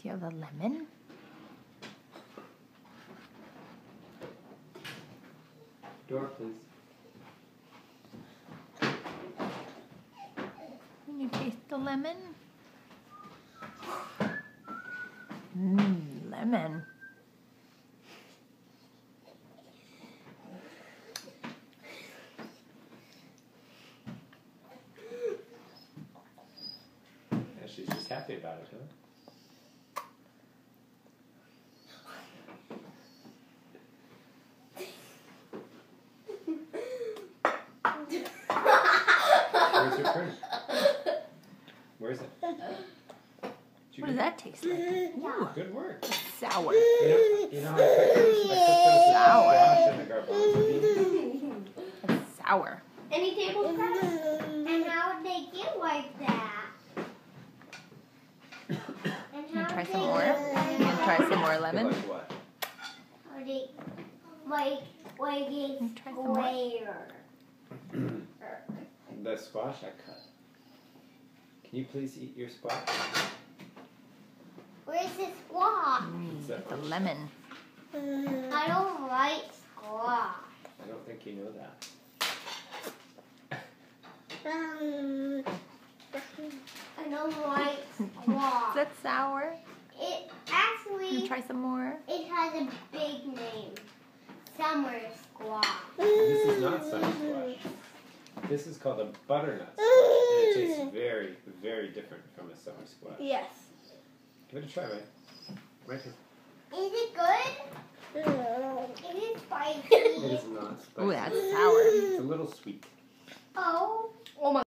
Do you have a lemon? Door, please. Can you taste the lemon? Lemon. Yeah, she's just happy about it, huh? Where's your print? Where is it? What does that taste like? Ooh, Good work. sour. You know how I put those It's sour. Any tablespoons? And how would they get like that? And Can you how try would some they more? get You gonna try some more Like lemon? what? How would they like it's Try some more. square? The squash I cut. Can you please eat your squash? Where's the squash? It's that The orange. lemon. I don't like squash. I don't think you know that. I don't like Is squash. that sour? It Can actually you try some more? it has a big name. Summer squash. This is not summer squash. This is called a butternut squash, and it tastes very, very different from a summer squash. Yes. Give it a try, Mike. Right here. Is it good? It is spicy. It is not spicy. Ooh, that's sour. It's a little sweet. Oh.